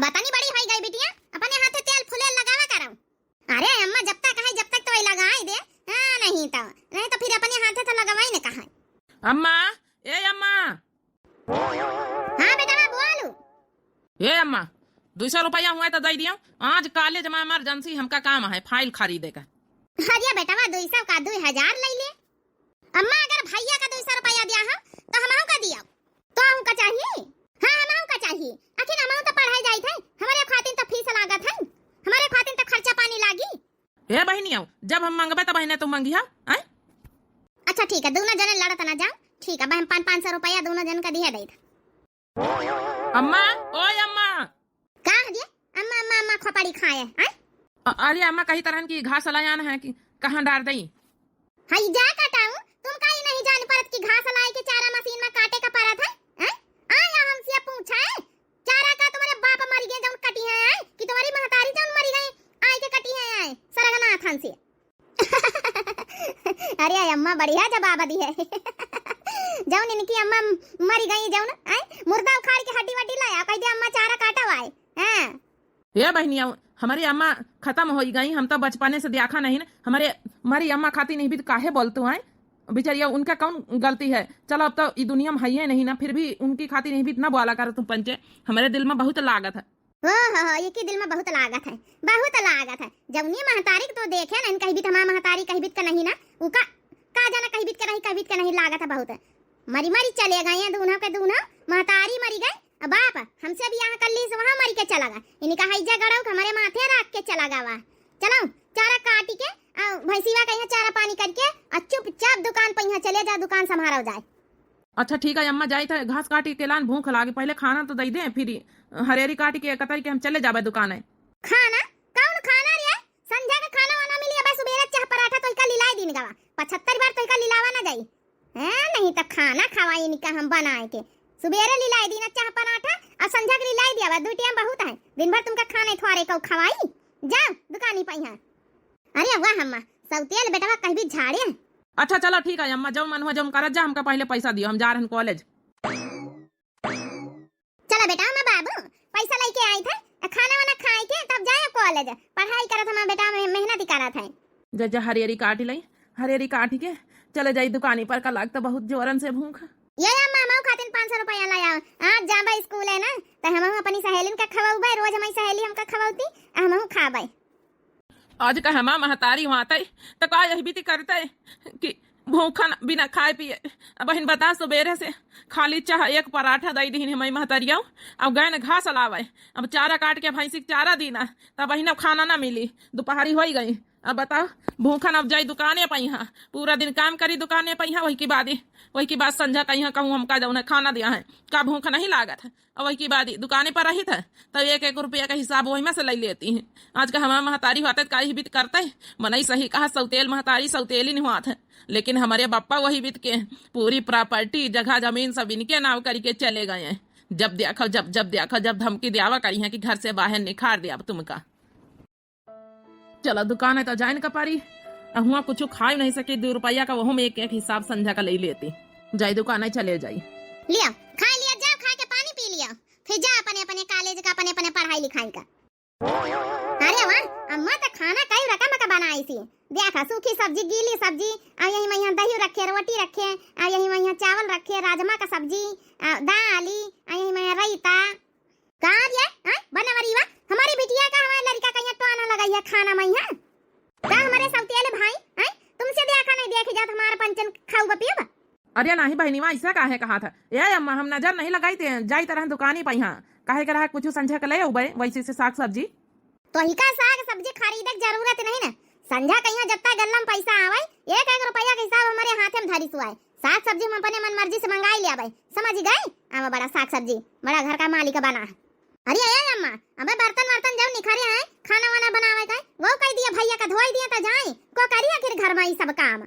अब बतानी बड़ी होई गई बिटिया, अपने हाथे तेल फुले लगावा करो। अरे अम्मा जब तक है जब तक तो ये लगाई दे, हां नहीं तो फिर अपने हाथे तो लगवाई न कहा। अम्मा, ए अम्मा। हां बेटा बोलू। ए अम्मा, 200 रुपया हुआ तो दे दियो। आज कॉलेज में इमरजेंसी हमका काम है फाइल खरीदे का। अरे बेटा 200 का 2000 ले ले। अम्मा अगर भैया का 200 रुपया दिया हम तो हमहू का दिया तो हमहू का चाहिए। हां हमहू का चाहिए, आखिर हमहू तो पढ़ाई जाई थे, हमारे खातिर तो फीस लागत है, हमारे खातिर तो खर्चा पानी लागी। ए बहनिया, जब हम मंगबे तो बहने तुम मंगिया। अच्छा ठीक है, दोनों जने लड़त ना जाओ। ठीक है बहन 500 रुपया दोनों जन का दिया दे। अम्मा, ओए अम्मा। का दिया? अम्मा अम्मा अम्मा खोपड़ी खाए हैं। अरे अम्मा कहीं तरह की घास लायान है कि कहां डाल दई? हां जा काटाऊं, तुम काई नहीं जान परत कि घास लाए के चारा मशीन में काटे का परत है? आया हमसे पूछा है चारा का तुम्हारे बाप मर गए जौन कटी है कि तुम्हारी महतारी जौन मरी गई आए के कटी है सरगना थान से। अरे अम्मा बढ़िया जवाब दी है। जौन इनकी अम्मा मरी गई जौन मुर्दा उखाड़ के हड्डी वड्डी लाया कह दे अम्मा चारा काटा हुआ है। हां ये बहनिया, हमारी अम्मा खत्म हो गई, हम तो बचपने से देखा नहीं ना। हमारी अम्मा खाती नहीं भी तो काहे बोलते हैं बेचारिया, उनका कौन गलती है? चलो अब तो ये दुनिया में है ही नहीं ना, फिर भी उनकी खाती नहीं भी इतना बोला करो तुम पंचे। हमारे दिल में बहुत लागत है। हो ये की दिल में बहुत लागत है, बहुत लागत है। जवनी महतारी तो देखे ना कहीं भी हमारा महतारी कहीं भी का नहीं ना उका का जाना कहीं भी का नहीं लागत है बहुत। मरी मरी चले गए हैं दूल्हा के दूल्हा, महतारी मरी गई, बाप हमसे भी यहाँ कल्ली से वहाँ मरी के चला गया। इनका हैजा गड़ाऊ हमारे माथे रख के चला गया। चलो चारा काटी के भैंसीवा का यहाँ चारा पानी करके चुपचाप दुकान पर यहाँ चले जा, दुकान संभाला जाए। अच्छा ठीक है अम्मा, जाए थे घास काटी के लान भूख लागे, पहले खाना तो दे दे, फिर हरेरी काटी के कतर के हम चले जाबे दुकान है। खाना कौन खाना रे? संध्या का खाना वाना मिली बस सुबेरे चाह पराठा तो इका लिलाई दिन गवा 75 बार तो इका लिलावा ना जाई है। नहीं तो खाना खवाई निका हम बनाए के सुबेरे लिलाई दिन चाह पराठा और संध्या के लिलाई दिया दो टाइम बहुत है, दिन भर तुमका खाने थोड़े को खवाई जाओ दुकानी पे यहाँ। अरे वाह अम्मा सौतेल बेटवा कहीं भी झाड़े। अच्छा चलो ठीक है अम्मा, जब मन हो जब कर जा, हमका पहले पैसा दियो, हम जा रहे हैं कॉलेज। चलो बेटा मैं बाबू पैसा लेके आई थे, खाना वाना खाए के तब जाए कॉलेज, पढ़ाई करत हमारा बेटा मेहनत करत है। जज हरियरी काटी लाई, हरियरी काटी के चले जाई दुकानी पर, का लगता बहुत जोरन से भूख। ये अम्मा माऊ खातिन 500 रुपया लाया। आज जाबा स्कूल है ना तो हम अपनी सहेलीन का खवाऊबे, रोज हमारी सहेली हमका खवाउती हम खाबे। आज का हमा महतारी होता है तो का यही भी करता है कि भूखा बिना खाए पिए। अब बहन बता सुबेरे से खाली चाह एक पराठा दई दी हमारी महतारिया, अब गए न घास लावे, अब चारा काट के भैंसी चारा दीना, तब बहन अब खाना ना मिली, दोपहरी हो गई। अब बताओ भूखन अब जाई दुकाने पे, यहाँ पूरा दिन काम करी दुकाने पे, यहाँ वही की बात संझा का यहाँ कहूँ हमका जाऊँ खाना दिया है का भूख नहीं लागत है। और वही की बात दुकाने पर रही था तो 1-1 रुपया का हिसाब वही में से ले लेती है। आज का हमारा महतारी होता का ही बीत करते है, मनई सही कहा सौतेल महतारी सौतेल ही नहीं हुआ था, लेकिन हमारे बापा वही बीत के पूरी प्रॉपर्टी जगह जमीन सब इनके नाव करके चले गए हैं। जब देखो जब धमकी दियावा करी है कि घर से बाहर निखार दिया तुमका। चलो दुकान है तो जाए न पारी, हुआ कुछ खा ही नहीं सके, 2 रुपया का वह में एक हिसाब संझा का ले लेती। जाई दुकान है चले जाई, लिया खा लिया, जाओ खा के पानी पी लिया, फिर जा अपने अपने कॉलेज का अपने अपने पढ़ाई लिखाई का। अरे वाह अम्मा तो खाना कई रकम का बनाई थी, देखा सूखी सब्जी गीली सब्जी और यही में यहाँ दही रखे, रोटी रखे और यही में यहाँ चावल रखे, राजमा का सब्जी दाली और यही में रायता। कहाँ दिया बनवरी वा हमारी बिटिया का हमारे लड़का का यहाँ टोना लगाई है खाना में यहाँ का हमारे सौतेले भाई तुमसे देखा नहीं देखे जात हमारा पंचन खाऊ पियो। अरे नहीं बहनी ऐसा काहे कहा था? ये अम्मा हम नजर नहीं लगाई थे, जाई तरह दुकानी पे यहाँ काहे करा कुछ संझा के ले उबे वैसे से साग सब्जी तो ही का साग सब्जी खरीदे जरूरत नहीं ना, संझा कहीं जब तक गल्ला में पैसा आवे 1-1 रुपया के हिसाब हमारे हाथ में धरी सुआए, साग सब्जी हम अपने मन मर्जी से मंगाई लिया भाई, समझ गए? अब बड़ा साग सब्जी बड़ा घर का मालिक बना है। अरे अम्मा अबे बर्तन जब निखरे हैं खाना वाना बनावे का वो कह दिया भैया का धोई दिया तो जाए को करी आखिर घर में ये सब काम।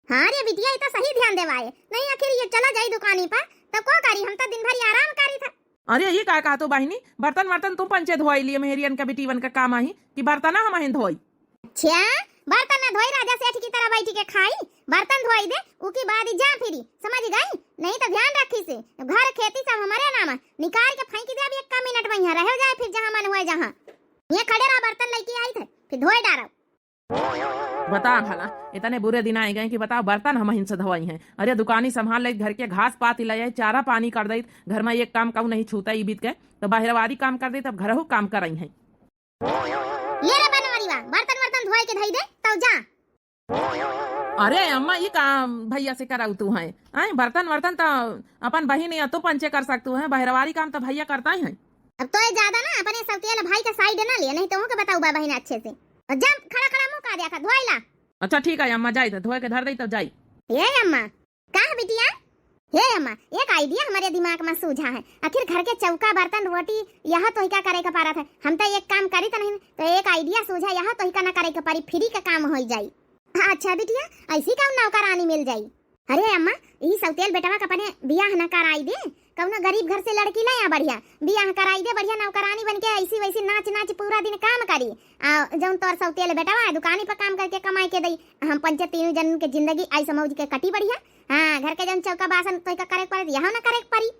हाँ रे बिटिया तो सही ध्यान देवाए, नहीं आखिर ये चला जाई दुकानी पर तब को करी, हम तो दिन भर आराम करी था। अरे ये का कहा तो बहनी, बर्तन तुम पंचे धोई लिए, मेहरियन का बेटीवन का काम आई कि बर्तन हम धोई। अच्छा बर्तन न धोई राजा सेठ की तरह बैठी के खाई, बर्तन धोई दे उकी बाद जा फिरी, समझ गई? नहीं तो ध्यान रखी से घर खेती सब हमारे नाम निकाल के फेंक दे, अब 1 मिनट में यहाँ रह जाए फिर जहाँ बन हुए जहाँ ये खड़े रहा बर्तन लेके आई थे फिर धोए डारो। बता भला इतने बुरे दिन आए गए कि बताओ बर्तन हम हिंसे धोई हैं। अरे दुकानी संभाल ले, घर के घास पात ले चारा पानी कर दई, घर में एक काम कहूँ नहीं छूता ई बीत के तो बाहरवारी काम कर दे, तब घर हो काम कर रही है। ये रे बनवारी वा बर्तन वर्तन धोए के धई दे तब जा। अरे अम्मा ये काम भैया से कराऊ तू है, बर्तन वर्तन तो अपन बहन या तो पंचे कर सकतू है, बाहरवारी काम तो भैया करता ही है। अब तो ये ज्यादा ना अपने सौतेला भाई का साइड ना लिया, नहीं तो के बताऊ बा बहन अच्छे से जब खड़ा खड़ा मुंह का दिया खा धोइला। अच्छा ठीक है अम्मा, जाई तो धोए के धर दई तब जाई। ये अम्मा का बिटिया, हे अम्मा एक आइडिया हमारे दिमाग में सूझा है। आखिर घर के चौका बर्तन रोटी यह तो ही का करे का पारा था, हम तो एक काम करी तो नहीं, तो एक आइडिया सूझा यह तो ही का ना करे का पारी, फ्री का काम हो जाई। अच्छा बिटिया ऐसी कौन नौकरानी मिल जाई। अरे अम्मा यही सौतेल बेटवा का अपने बियाह न कराई दे, कौन गरीब घर से लड़की लाया बढ़िया बियाह कराई दे, बढ़िया नौकरानी बन के ऐसी वैसी नाच नाच पूरा दिन काम करी। जौन तोर सौतेल बेटवा दुकानी पर काम करके कमाई के दई, हम पंचे तीनों जन के जिंदगी ऐसा मौज के कटी बढ़िया। हाँ घर के जन चौका बासन तो का करे पड़े यहाँ ना करे पड़ी।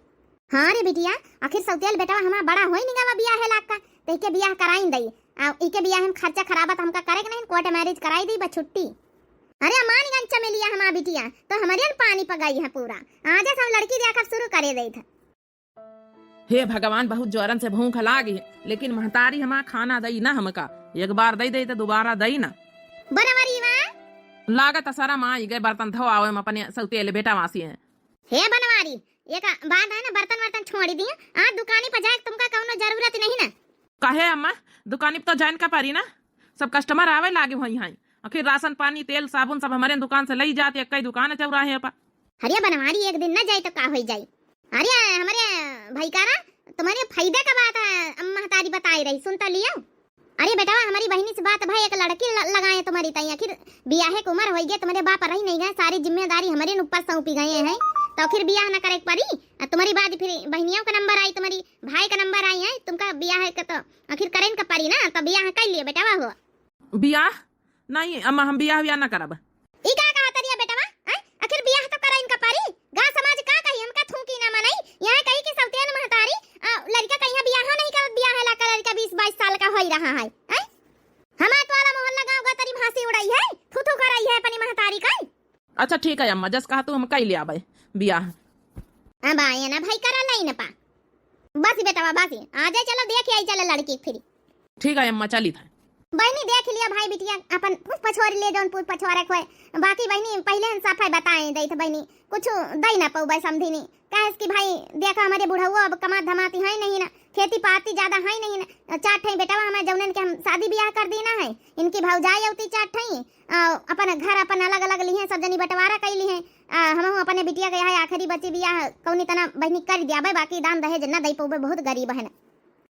हाँ रे बिटिया आखिर सौतेल बेटवा हमारा बड़ा होई नहीं गवा बियाह है लाख का, तो इके बियाह कराई दई, इके बियाह हम खर्चा खराबत हमका करे नहीं, कोर्ट मैरिज कराई दी बस छुट्टी। अरे अमान गन चमेलिया हमारा बिटिया तो हमारे पानी पगाई है पूरा, आज सब लड़की देखकर शुरू करे दई था। हे भगवान बहुत जोरन से भूख लागी है, लेकिन महतारी हमारा खाना दई ना, हमका एक बार दई दई तो दोबारा दई ना। बनवारी वा लागत सारा माँ गए बर्तन धो आवे अपने सौतेले बेटा वासी है। हे बनवारी एक बात है ना, बर्तन वर्तन छोड़ी दिया, आज दुकानी पर जाए तुमका कौनो जरूरत नहीं ना। कहे अम्मा दुकानी पर तो जान का पारी ना, सब कस्टमर आवे लागे वही हैं, आखिर राशन पानी तेल साबुन सब हमारे दुकान से ली जाती है, कई दुकान चौराहे पर। अरे बनवारी एक दिन ना जाए तो का हो जाए। अरे हमारे भाई कारा तुम्हारे फायदे का बात है, अम्मा तारी बताई रही सुनता लियो। अरे बेटा हमारी बहनी से बात भाई एक लड़की लगाए तुम्हारी तई, आखिर बियाह की उम्र हो गई, तुम्हारे बाप रही नहीं गए, सारी जिम्मेदारी हमारे ऊपर सौंपी गए हैं, तो फिर बियाह ना करे पड़ी। तुम्हारी बात फिर बहनियों का नंबर आई, तुम्हारी भाई का नंबर आई है, तुमका बियाह का तो आखिर करें का पड़ी ना, तो बियाह कर लिए बेटा हो। बियाह नहीं अम्मा, हम बियाह ना करब। ई का कहा तरिया बेटवा, आखिर बियाह तो कराइन का पड़ी, गा समाज का कही हमका थूकी ना मनाई, यहां कही कि सौतेन महतारी लड़का कहीं बियाह नहीं कर, बियाह है लड़का लड़का 20-22 साल का होई रहा है। हमार तो वाला मोहल्ला गांव का तरी भांसी उड़ाई है, थुथु कराई है अपनी महतारी का। अच्छा ठीक है अम्मा, जस कहा तू हम कई ले आबे बियाह। अब आए ना भाई करा नहीं ना पा, बस बेटा बस आ जाए, चलो देख आई चलो लड़की फिर। ठीक है अम्मा चली था। बहनी देख लिया भाई बिटिया अपन पूछ पछोरी ले जौन पूछ पछोरे खोए, बाकी बहनी पहले हम सफाई बताएं दई थे, बहनी कुछ दई ना पाऊ भाई समझी नहीं, कहे कि भाई देखा हमारे बुढ़ाऊ अब कमा धमाती है नहीं ना, खेती पाती ज्यादा है नहीं ना, 4 ठई बेटा हमारे जौनन के हम शादी ब्याह कर देना है, इनकी भौजाई होती 4 ठई, अपन घर अपन अलग अलग ली है, सब जनी बंटवारा कर ली है, हम अपने बिटिया के यहाँ आखिरी बच्ची बियाह कौनी तना बहनी कर दिया, बाकी दान दहेज ना दई पाऊ, बहुत गरीब है ना।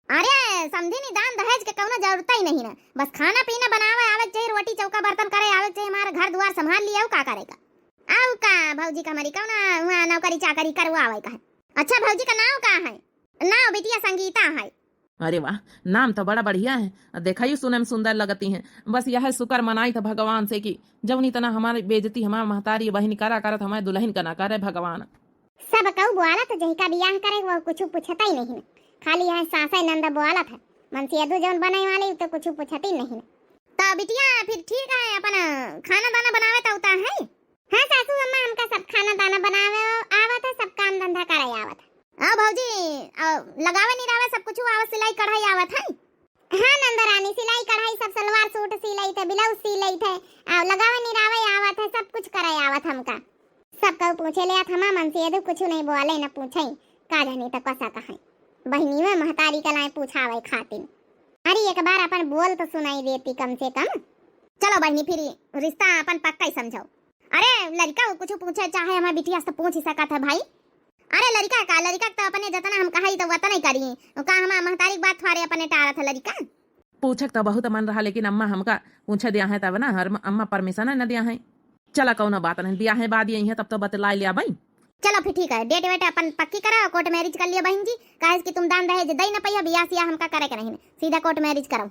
अरे समझी नहीं दान दहेज के कौनो जरूरत ही नहीं ना, बस खाना पीना बनावे आवे चाहिए, रोटी चौका बर्तन करे आवे चाहिए, हमारा घर द्वार संभाल लिया का करेगा आउ का भौजी का हमारी कौना वहाँ नौकरी चाकरी करवावे का है। अच्छा भौजी का नाम का है? नाम बिटिया संगीता है। अरे वाह नाम तो बड़ा बढ़िया है, देखा ही सुने में सुंदर लगती हैं, बस यह शुक्र मनाई था भगवान से कि जब तना हमारी बेइज्जती हमारा महतारी बहन करा करत हमारे दुल्हन का ना करे भगवान। सब कहू बोला तो जही का बियाह करे वो कुछ पूछता ही नहीं, खाली यहाँ सासा नंदा बोला था मनसिया जौन बनाई वाली तो कुछ पूछती नहीं। तो बिटिया फिर ठीक है अपन खाना दाना बनावे तो होता है। हाँ सासू अम्मा हमका सब खाना दाना बनावे आवत है, सब काम धंधा करे आवत है। भौजी लगावे नहीं रावे सब कुछ आवत, सिलाई कढ़ाई आवत है। हाँ नंदा रानी सिलाई कढ़ाई सब सलवार सूट सिलाई थे, ब्लाउज सिलाई थे, लगावे नहीं रावे आवत है, सब कुछ करे आवत हमका। सब कहू पूछे ले थमा मन से यदि कुछ नहीं बोले न पूछे का जानी तो कसा कहे बहनी में महतारी कलाए पूछावे खातिर। अरे एक बार अपन बोल तो सुनाई देती कम से कम। चलो बहनी फिर रिश्ता अपन पक्का ही समझो। अरे लड़का कुछ पूछे चाहे हमारे बिटिया से पूछ ही सका था भाई। अरे लड़का तो अपने जतना हम कहा तो वतना ही करी, का हमारा महतारी बात थोड़े अपने टारा था लड़का पूछक तो बहुत मन रहा, लेकिन अम्मा हमका पूछे दिया है तब ना, हर अम्मा परमिशन न दिया है। चला कौन बात नहीं, दिया है बाद यही है तब तो बतला लिया भाई। चलो फिर ठीक है, डेट वेट अपन पक्की करा, कोर्ट मैरिज कर लिया बहन जी, कहे कि तुम दान दहेज दई ना पहिया, बियाह सिया हमका करे के नहीं, सीधा कोर्ट मैरिज करो।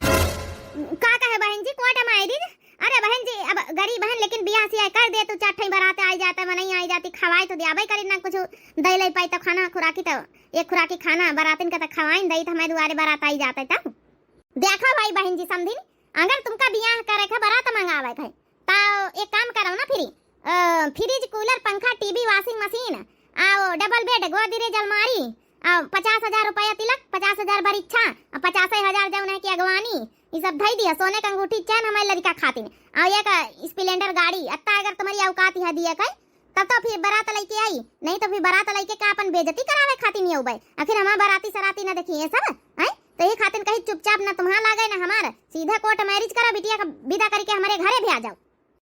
का कहे बहन जी कोर्ट मैरिज अरे बहन जी अब गरीब बहन लेकिन बियाह से कर दे तो चार बारात आई जाता है नहीं आई जाती खवाए तो दियाबे करी ना कुछ दे ले पाई तो खाना खुराकी तो एक खुराकी खाना बारातिन का तो खवाइन दई तो हमारे दुआरे बारात आई जाता है तब देखो भाई बहन जी समझिन अगर तुमका बियाह करे के बारात मंगावे है तो एक काम करो ना फ्रिज कूलर पंखा टीवी वॉशिंग मशीन आओ डबल बेड गोदरेज अलमारी 50,000 रुपया तिलक 50,000 बरीक्षा 50,000 जौन है की अगवानी ये सब धई दिया सोने का अंगूठी चैन हमारे लड़का खातिर और एक स्प्लेंडर गाड़ी अत्ता अगर तुम्हारी औकात है दिया कई तब तो फिर बारात लेके आई नहीं तो फिर बारात लेके का अपन बेइज्जती करावे खातिर नहीं आउबे आखिर हमार बाराती सराती ना देखी ये सब हैं तो ये खातिर कहीं चुपचाप ना तुम्हारा लागे ना हमार सीधा कोर्ट मैरिज करा बिटिया का विदा करके हमारे घरे भी आ जाओ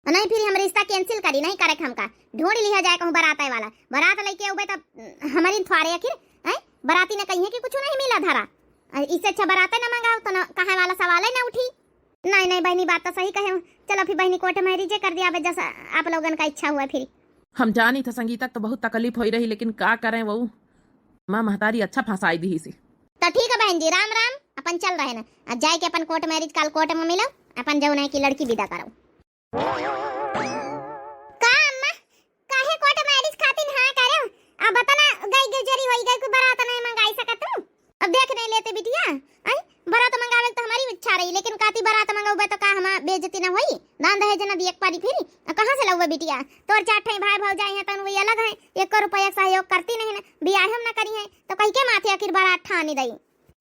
नहीं फिर हम रिश्ता कैंसिल करी नहीं करे हमका ढूंढ लिया जाए कहूं बारात वाला बारात लेके आउबे तब हमारी थवारे आखिर हैं बाराती ने कहीं कि कुछ नहीं मिला धारा इससे अच्छा बाराते ना मंगाओ तो ना कहे वाला सवाल है ना उठी नहीं नहीं बहनी बात तो सही कहे चलो फिर बहनी कोर्ट मैरिज कर दिया जैसा आप लोगन का इच्छा हुआ फिर हम जानी था संगीता तो बहुत तकलीफ हो रही लेकिन का करें वो माँ महतारी अच्छा फंसाई दी सी तो ठीक है बहन जी राम राम अपन चल रहे ना जाए के अपन कोर्ट मैरिज काल कोर्ट में मिलो अपन जौन है की लड़की विदा करो का अम्मा काहे कोर्ट मैरिज खातिर हां करे अब बता ना गई गुजरी होई गई कोई बारात नहीं मंगाई सकत तू अब देख नहीं लेते बिटिया आई बारात मंगावे तो हमारी इच्छा रही लेकिन काती बारात मंगावे तो का हम बेइज्जती ना होई दान दहेज ना दिए पारी फिर कहां से लउबे बिटिया तोर चार भाई भौजाई है तन वही अलग है 1 रुपया सहयोग करती नहीं ना बियाह हम ना करी है तो कहीं के माथे आखिर बारात ठानी दई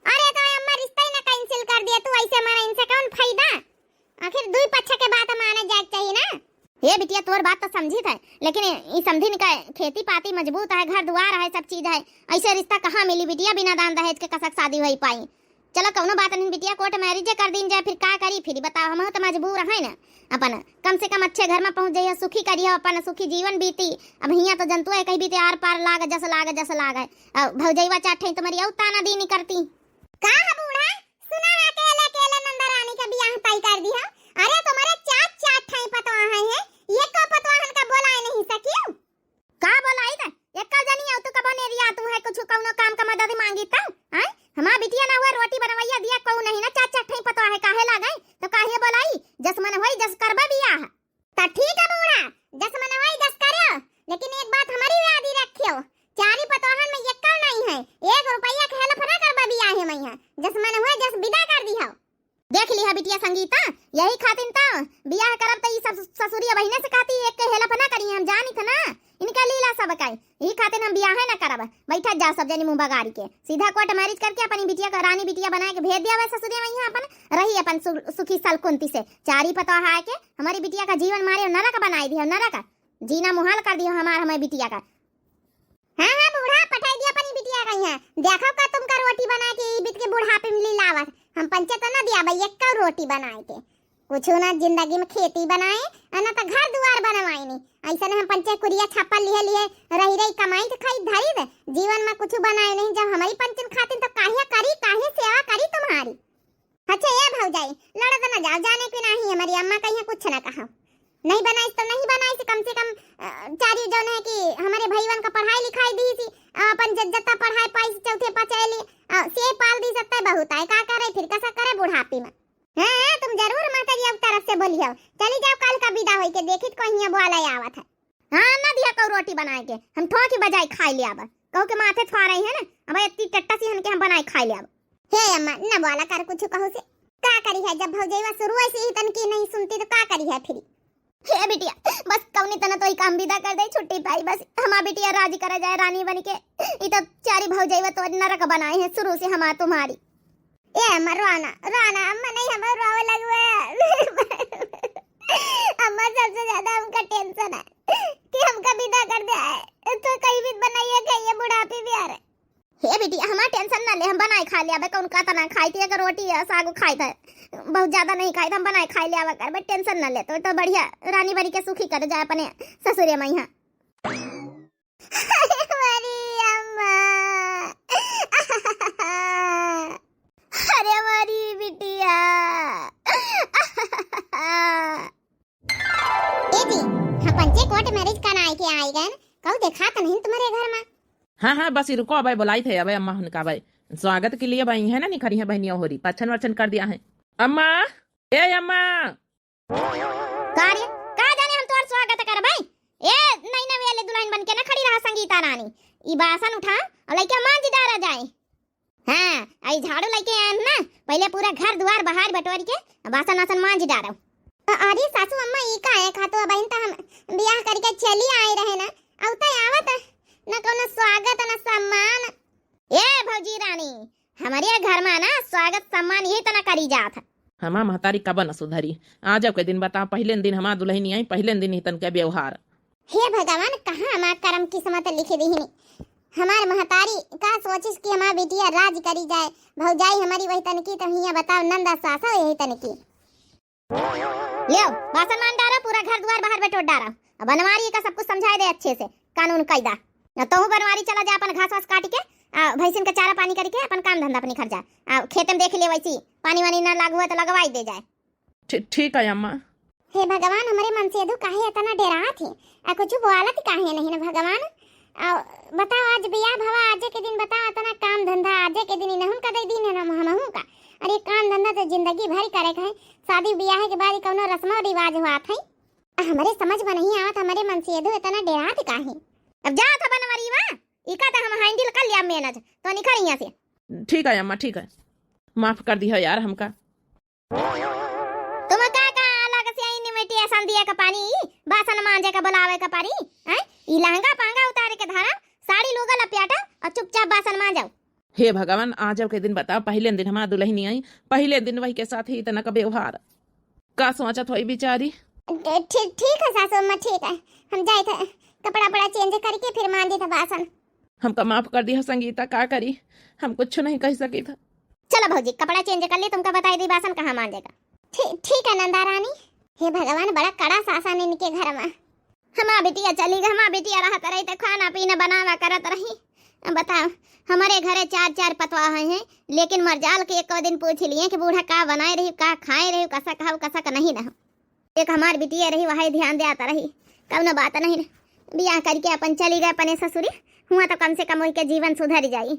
अरे तो अम्मा रिश्ता ही ना कैंसिल कर दिया तू ऐसे माना इनसे कौन फायदा आखिर दुई पक्ष के बात माने जाए चाहिए ना ये बिटिया तोर बात तो समझी था लेकिन ये समझी का खेती पाती मजबूत है घर द्वार है सब चीज है ऐसे रिश्ता कहाँ मिली बिटिया बिना दान दहेज के कसक शादी हो पाई चलो कौनो बात नहीं बिटिया कोर्ट मैरिज कर दी जाए फिर का करी फिर बताओ हम तो मजबूर है ना अपन कम से कम अच्छे घर में पहुंच जाइए सुखी करिए अपन सुखी जीवन बीती अब हिया तो जंतु है कहीं बीते आर पार लाग जस लाग भौजैवा चाटे तुम्हारी औ ताना दी नहीं करती का है बूढ़ा सुना ना अकेले अकेले नंदा रानी का बियाह तय कर दिया अरे तुम्हारे चार ठाई पतवा है ये को पतवाहन का बोला नहीं सकियो का बोलाई था एक का जानी हो तू कब ने रिया तू है कुछ कौनो काम का मदद मांगी त हैं हमार बिटिया ना हुआ रोटी बनवैया दिया कहू नहीं ना चार ठाई पतवा है काहे लागई तो काहे बोलाई जस मन होई जस करबा बियाह त ठीक है बूढ़ा जस मन होई जस करियो लेकिन एक बात हमारी याद ही रखियो चारी पतवाहन में ये कल नहीं है 1 रुपया के हेल्प ना करबा बियाह है मैया जस मन होई जस विदा कर दिया देख लिया बिटिया संगीता यही खातिर तो बियाह करब तो सब ससुरिया बहिने से कहती एक के हेल्प ना करी हम जानी था ना इनका लीला सब काई यही खातिर हम बियाह ना करब बैठा जा सब जनी मुंह बगाड़ी के सीधा कोर्ट मैरिज करके अपनी बिटिया का रानी बिटिया बना के भेज दिया वैसे ससुरिया वहीं अपन रही अपन सुखी सलकुंती से चारी पता है के हमारी बिटिया का जीवन मारे नरक बनाई दिया नरक जीना मुहाल कर दिया हमारी बिटिया का हाँ बूढ़ा पठाई दिया अपनी बिटिया का यहाँ देखो का तुमका रोटी बना के बीत के बुढ़ापे में लावत हम पंचे तो ना दिया भाई एक का रोटी बनाए के कुछ ना जिंदगी में खेती बनाए ना तो घर द्वार बनवाए नहीं ऐसा हम पंचे कुरिया छापा लिए रही कमाई तो खाई धरी दे जीवन में कुछ बनाए नहीं जब हमारी पंचन खातिर तो काहे सेवा करी तुम्हारी अच्छा ये भौजाई लड़त ना जाओ जाने की नहीं हमारी अम्मा कहीं कुछ ना कहा नहीं बनाई तो नहीं बनाई कम से कम चारी जौन है कि हमारे भाईवन का पढ़ाई लिखाई दी थी अपन जत्ता पढ़ाई पाई चौथे पचैली से पाल दी सकता है बहुत है का करे फिर कैसा करे बुढ़ापी में हां तुम जरूर माता जी अब तरफ से बोलियो चली जाओ कल का विदा होई के देखित कहिया बोला आवत है हां ना दिया को रोटी बनाए के हम ठोकी बजाई खाई ले आब कहो के माथे थवा रही है ना अब इतनी टट्टा सी हन के हम बनाई खाई ले आब हे अम्मा ना बोला कर कुछ कहो से का करी है जब भौजैवा शुरू से ही तन की नहीं सुनती तो का करी है फिर हे बिटिया बस कौनी तना तो ही काम विदा कर दे छुट्टी पाई बस हमार बिटिया राजी करा जाए रानी बन के ई तो चारी भौजैवा तो नरक बनाए हैं शुरू से हमार तुम्हारी ए अम्मा राना अम्मा नहीं हमार रोवे लगवे अम्मा सबसे ज्यादा हमका टेंशन है कि हमका विदा कर दे तो कहीं भी बनाइए कहिए बुढ़ापे भी आ रहे हे बेटी हमार टेंशन ना ले हम बनाई खा लिया बे कौन का तना खाई थी अगर रोटी साग खाई था बहुत ज्यादा नहीं खाई था हम बनाई खा लिया कर बे टेंशन ना ले तो बढ़िया रानी बड़ी के सुखी कर जाए अपने ससुरिया में यहाँ हमारी अम्मा अरे हमारी बिटिया एजी हम पंचे कोर्ट मैरिज करना आई के आई गए कहो देखा तो नहीं तुम्हारे घर में हाँ बस रुको अब बुलाई थे अब अम्मा उनका भाई स्वागत के लिए भाई है ना निखरी है बहनिया हो रही पच्छन वर्चन कर दिया है अम्मा ए अम्मा कार्य का जाने हम तोर स्वागत कर भाई। ए नहीं ना वेले दुल्हन बन के ना खड़ी रहा संगीता रानी। ई बासन उठा और लइके मांज डारा जाए। हां आई झाड़ू लइके आन ना पहले पूरा घर द्वार बाहर बटोर के बासन वासन मांज डारो। अरे सासू अम्मा ई का है खातो बहन त हम बियाह करके चली आए रहे ना औता आवत ना कोनो स्वागत ना सम्मान। ए भौजी रानी हमारे घर में ना स्वागत सम्मान यही तना करी जात। हमा महतारी कब न सुधरी। आज के दिन बता पहले दिन हमा दुल्हनी आई पहले दिन ही तन के व्यवहार। हे भगवान कहाँ हमार कर्म किस्मत लिखे दीहिनी। हमार महतारी का सोचिस कि हमार बेटिया राज करी जाए। भौजाई हमारी वही तनकी तो हिया बताओ नंदा सासा यही तनकी। लियो बासन मान डारो पूरा घर द्वार बाहर बटोर डारो। अब बनवारी का सब कुछ समझाए दे अच्छे से कानून कायदा। न तो बनवारी चला जा अपन घास वास काट के भैंसिन का चारा पानी करके अपन काम धंधा अपनी कर जा। खेत में देख ले वैसी पानी वानी ना लागू है तो लगवाई दे जाए। ठीक है अम्मा। हे भगवान हमारे मन से दु काहे इतना डरा थी कुछ बोलत काहे नहीं ना भगवान। बताओ आज बियाह भवा आज के दिन बताओ इतना काम धंधा आज के दिन हम का दे दिन है ना हमहू का। अरे काम धंधा तो जिंदगी भर करे है। शादी बियाह के बाद कौनो रस्म रिवाज हुआ था हमारे समझ में नहीं आवत। हमारे मन से दु इतना डरा थी काहे। अब जा था बनवारी वा इका तो हम हैंडल कर लिया मैनेज तो निकल यहां से। ठीक है अम्मा ठीक है माफ कर दिया यार हमका। तुम का अलग से इनविटी आसान दिया का पानी बासन मांजे का बुलावे का पारी हैं ई लहंगा पांगा उतार के धारा साड़ी लोगा लपेटा और चुपचाप बासन मांजाओ। हे भगवान आज के दिन बता पहले दिन हमारा दुल्हनी आई पहले दिन वही के साथ ही इतना का व्यवहार का सोचत होई बेचारी। ठीक है सासू अम्मा ठीक है हम जाए थे कपड़ा बड़ा चेंज करके फिर मांजे था बासन। हमका माफ कर दिया संगीता का करी हम कुछ नहीं कह सकी था। चलो भौजी कपड़ा चेंज कर ले तुमका बताई दी बासन कहाँ मांजेगा। ठीक है नंदा रानी। हे भगवान बड़ा कड़ा शासन इनके घर में। हमारा बेटिया चली गई हमारा बेटिया रहत रही तो खाना पीना बनावा करत रही। बताओ हमारे घरे चार चार पतवा हैं लेकिन मरजाल के एक दिन पूछ लिए कि बूढ़ा का बनाए रही का खाए रही कसा खाओ कसा का नहीं रहो। एक हमारी बेटिया रही वही ध्यान दे आता रही कौनो बात नहीं बियाह करके अपन चली गए अपने ससुरी हुआ तो कम से कम के जीवन सुधर जाई।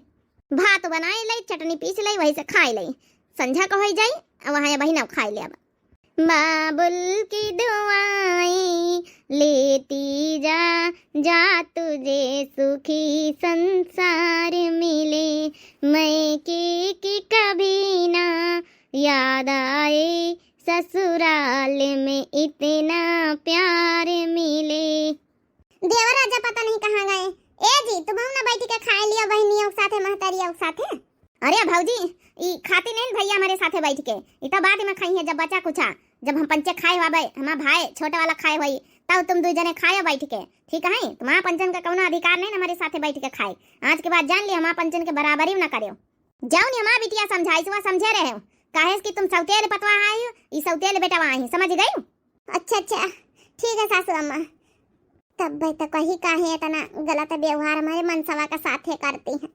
भात बनाए लई चटनी पीस लई वही से खाए लई संझा को हो जाई वहाँ बहिना खाए ले। अब बाबुल की दुआएं लेती जा जा तुझे सुखी संसार मिले मैं की कभी ना याद आए ससुराल में इतना प्यार मिले। देवर राजा पता नहीं कहाँ गए। ए जी तुम ना बैठ के खाए लिया बहनियों के साथे महतारियों के साथे। अरे भौजी ई खाती नहीं भैया हमारे साथे बैठ के इतना बाद में खाई है जब बचा कुछा जब हम पंचे खाए हुआ हमारा भाई छोटे वाला खाए हुई तब तुम दो जने खाए बैठ के ठीक है। तुम्हारा पंचन का कोनो अधिकार नहीं हमारे साथे बैठ के खाए। आज के बाद जान लिया हमारा पंचन के बराबरी ना करो। जाओ नहीं हमारा बिटिया समझाई सुबह समझे रहे हो काहे कि तुम सौतेल पतवा आई हो ई सौतेल बेटा आई समझ गई। अच्छा ठीक है सासू अम्मा तब भाई तो कही काहे इतना गलत व्यवहार हमारे मनसवा का साथे करती है।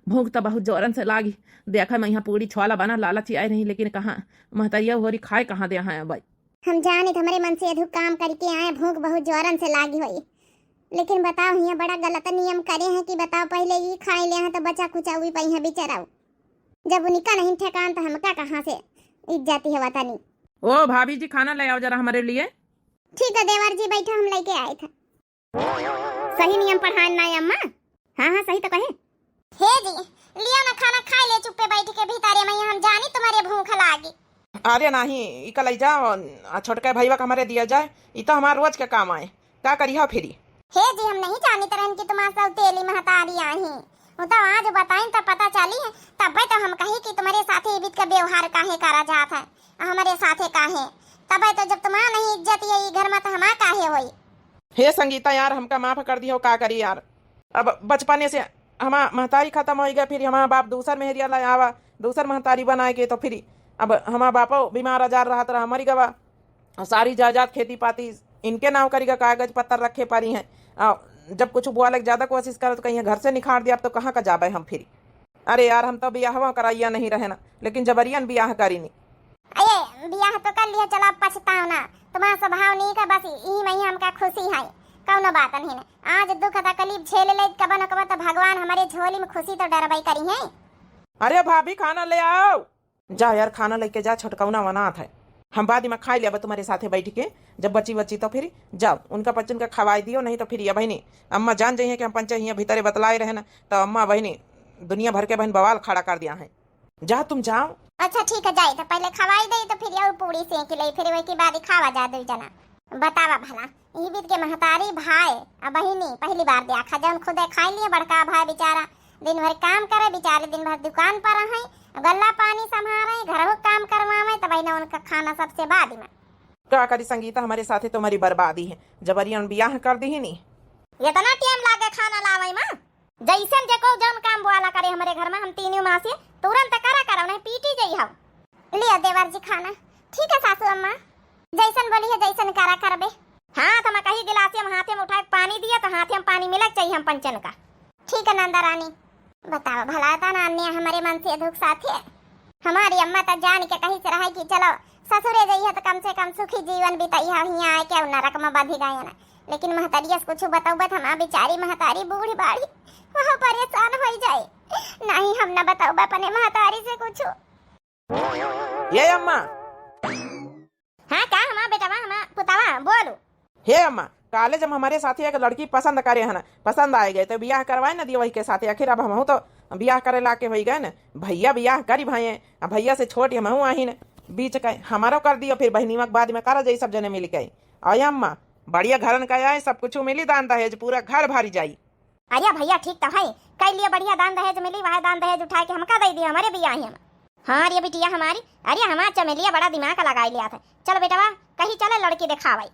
भूख तो बहुत जोरन से लागी देखा मैं यहाँ पूरी छवाला बना लालची आई रही लेकिन कहाँ महतरिया होरी खाए कहाँ दे हैं भाई। हम जाने हमारे मन से अधूक काम करके आए भूख बहुत जोरन से लागी हुई लेकिन बताओ यहाँ बड़ा गलत नियम करे हैं कि बताओ पहले ये खाए ले तो बचा कुचा हुई पाई है बेचाराओ जब उनका नहीं ठेकान तो हमका कहाँ से इज्जत है बता नहीं। ओ भाभी जी खाना ले आओ जरा हमारे लिए। ठीक है देवर जी बैठो हम लेके आए थे। सही नियम पढ़ाए ना अम्मा। हाँ सही तो कहे। हे जी लिया ना खाना खा ले चुप्पे बैठ के भीतर में हम जानी तुम्हारे भूख लागी। अरे नहीं इका ले जाओ छोटका भैया का हमारे दिया जाए ये तो हमारे रोज के काम आए क्या करिए फिर। हे जी हम नहीं जानी तरह की तुम्हारे सब तेली महतारी आई वो तो आज बताई तब पता चली है तब तो हम कही कि तुम्हारे साथे इबित का व्यवहार काहे करा जात है हमारे साथे काहे तब तो जब तुम्हारा नहीं इज्जत है घर में तो हमारा काहे होई। हे संगीता यार हमका माफ कर दिया का करी यार। अब बचपने से हमारा महतारी खत्म हो गया फिर हमारा बाप दूसर मेहरिया ला आवा दूसर महतारी बनाए के तो फिर अब हमारा बापा बीमार आजार रहा था हमारी गवा सारी जायदाद खेती पाती इनके नाव करेगा कागज पत्तर रखे पारी हैं। जब कुछ बुआ लग ज्यादा कोशिश करे तो कहीं घर से निखार दिया अब तो कहाँ का जाबे हम फिर। अरे यार हम तो ब्याह कराइया नहीं रहे ना लेकिन जबरियन ब्याह करी नहीं। अरे ब्याह तो कर लिया चलो पछताओ ना तुम्हारा स्वभाव नहीं का बस यही में हमका खुशी है कौनो बात नहीं ना। आज दुख तकलीफ झेले ले कब न कब तो भगवान हमारे झोली में खुशी तो डरवाई करी है। अरे भाभी खाना ले आओ जा यार खाना लेके जा छोटकौना वनाथ है हम बाद में खा लिया तुम्हारे साथे बैठ के, जब बची बची तो फिर जाओ उनका पचन का खवाई दियो, नहीं तो फिर ये बहनी अम्मा जान जाइए कि हम पंचा हियाँ भीतरे बतलाए रहे ना, तो अम्मा बहनी दुनिया भर के बहन बवाल खड़ा कर दिया है। जा तुम जाओ। अच्छा ठीक है, जाए तो पहले खवाई दे तो फिर और पूरी सेक ले, फिर वही के बाद खावा जा दो जना। बतावा भला ई बीत के महतारी भाई अब बहिनी पहली बार देखा जौन खुदे खाई लिए, बड़का भाई बेचारा दिन भर काम करे, बेचारे दिन भर दुकान पर रहे, गल्ला पानी संभाले, घरों काम करवावे, तब ना उनका खाना सबसे बाद में। क्या करी संगीता, हमारे साथे तुम्हारी बर्बादी है, जबरियन बियाह कर दी ही नहीं। इतना टाइम लागे खाना लावे मां, जैसन जको जौन काम बोला करे हमारे घर में, हम तीनों मां से तुरंत करा नहीं पीटी जई हम। लिया देवर जी खाना। ठीक है सासू अम्मा, जैसन बोली है जैसन करा करबे। हाँ तो मैं कही गिलास हम हाथे में उठा के पानी दिया तो हाथे में पानी मिलक चाहिए हम पंचन का। ठीक है नंदा रानी। बताओ भला था ना अन्य हमारे मन से दुख साथी है। हमारी अम्मा तो जान के कहीं से रहा कि चलो ससुरे गई है तो कम से कम सुखी जीवन बिताई है, यहाँ आए क्या नरक में बाधी गए ना। लेकिन महतारिया कुछ बताओ बत हम बेचारी महतारी बूढ़ी बाढ़ी वहाँ परेशान हो जाए, नहीं हम न बताओ अपने महतारी से कुछ। ये अम्मा। हाँ क्या हमारा बेटा हमारा पुतावा बोलो। हे अम्मा, काले जब हमारे साथी एक लड़की पसंद करे है ना, पसंद आए गए तो बियाह करवाए ना दियो वही के साथ। आखिर अब हम तो बियाह करे ला के हो गए ना, भैया बियाह करी भाई, अब भैया से छोटी हम आई न बीच का हमारो कर दियो, फिर बहनी बाद में करा जाई सब जने मिल के। आय अम्मा बढ़िया घरन का आए, सब कुछ मिली, दान दहेज पूरा घर भारी जाई। अरे भैया ठीक तो है, कई लिए बढ़िया दान दहेज मिली, वह दान दहेज उठा के हमका दे दिया हमारे बियाह में। हाँ अरे बिटिया हमारी, अरे हमारा चमेलिया बड़ा दिमाग लगा लिया था। चलो बेटा कहीं चले लड़की दिखा भाई।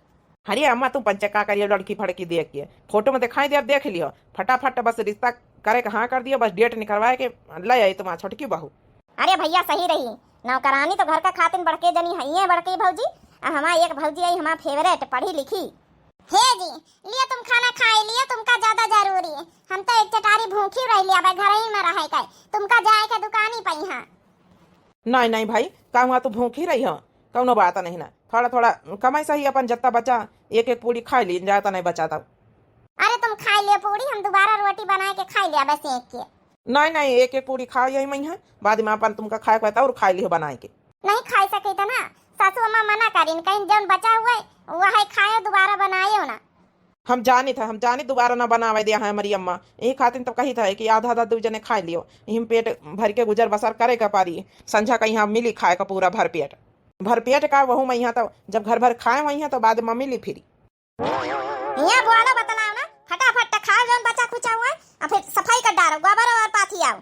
अरे अम्मा तुम पंचका करिए, लड़की फड़की देख के फोटो में दिखाई दे, अब देख लियो फटाफट, बस रिश्ता करे हाँ कर दियो, बस डेट निकलवाए के ले आई तुम्हारा छोटकी बहू। अरे भैया सही रही, नौकरानी तो घर का खातिन बड़के जनी है बड़की भौजी, हमारी एक भौजी आई हमारा फेवरेट पढ़ी लिखी। हे जी लिया तुम खाना खाए लिया, तुमका ज्यादा जरूरी है, हम तो एक चटारी भूखी रह लिया घर ही में रहे का, तुमका जाए के दुकान ही पई हां। नहीं नहीं भाई कहूँ तो भूखी रही हो, कौनो बात नहीं ना, थोड़ा थोड़ा कमाई सही अपन जत्ता बचा एक एक पूरी खा ली, जाता नहीं बचाता। अरे तुम खा लिया पूरी, हम दोबारा रोटी बना के खा लिया बस एक के। नहीं नहीं एक एक पूरी खा यही मैं है, बाद में अपन तुमका खाए कहता और खा लियो बनाए के। नहीं खा सके तो ना सासू अम्मा मना करीन, कहीं जौन बचा हुआ है वह खाए दोबारा बनाए ना। हम जानी दोबारा ना बनावे दिया है हमारी अम्मा, यही खातिर तो कही था कि आधा आधा दो जने खा लियो, यही पेट भर के गुजर बसर करे का पारी, संझा का यहाँ मिली खाए का पूरा भर पेट का वहू मैं यहाँ तो जब घर भर खाए वही तो बाद में मिली फिरी। यहाँ बोला बतलाओ ना, फटाफट खाओ जौन बचा खुचा हुआ है, और फिर सफाई कर डालो, गोबर और पाथी आओ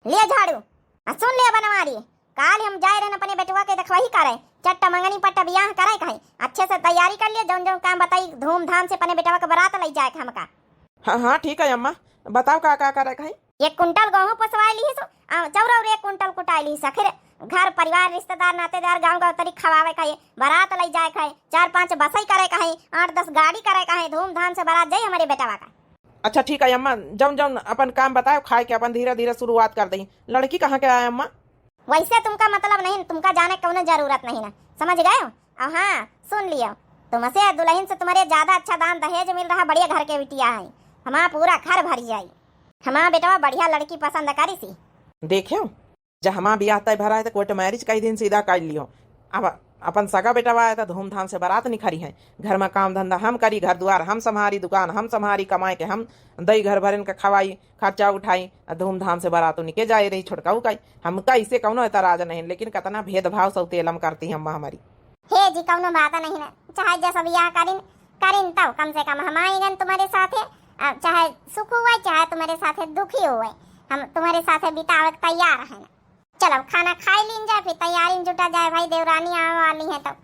ले झाड़ू, सुन लिया बनवारी, काल हम जाए रहने अपने बेटुआ के देखवाही करे, चट्टा मंगनी पट्टा बियाह करे कहीं, अच्छे से तैयारी कर लिया, जौन जौन काम बताई धूमधाम से अपने बेटवा के बारात ले जाए हमका। हाँ हाँ ठीक है अम्मा, बताओ का करे कहीं। 1 कुंटल गेहूं पसवाई ली सो चौरा और 1 कुंटल कुटाई ली सखिर, घर परिवार रिश्तेदार नातेदार गांव गांव तरीक खवावे कहे, बारात ले जाए कहे, 4-5 बसई करे कहे, 8-10 गाड़ी करे कहे, धूमधाम से बारात जाए हमारे बेटवा का। अच्छा ठीक है अम्मा, जौन जौन अपन काम बताओ खाए के अपन धीरे धीरे शुरुआत कर दी। लड़की कहाँ के आया अम्मा? वैसे तुमका मतलब नहीं, तुमका जाने की कोनो जरूरत नहीं ना, समझ गए हो? और हाँ सुन लियो, तुमसे दुल्हन से तुम्हारे ज्यादा अच्छा दान दहेज मिल रहा, बढ़िया घर के बिटिया है, हमारा पूरा घर भर जाई, हमारा बेटवा बढ़िया लड़की पसंद करी सी। देखियो जब हमारा ब्याह तय भरा है तो कोर्ट मैरिज कई दिन सीधा कर लियो, अब अपन सगा बेटा आया था धूमधाम से बारात निखरी है, घर में काम धंधा हम करी, घर द्वार हम संभारी, दुकान हम संभारी, कमाए के हम दई घर भरन का खवाई, खर्चा उठाई, धूमधाम से बारात निके जाए रही छोटकाऊ का, हम कैसे कौनो एतराज नहीं, लेकिन कितना भेदभाव सौतेलम करती हम हमारी। हे जी कौनो बात नहीं ना, चाहे जैसा बियाह करिन तब कम से कम हम आएंगे तुम्हारे साथे, चाहे सुख हुआ चाहे तुम्हारे साथे दुखी हुए, हम तुम्हारे साथे बितावे तैयार है ना। चलो खाना खाई लीन जाए, फिर तैयारी में जुटा जाए, भाई देवरानी आने वाली है तब।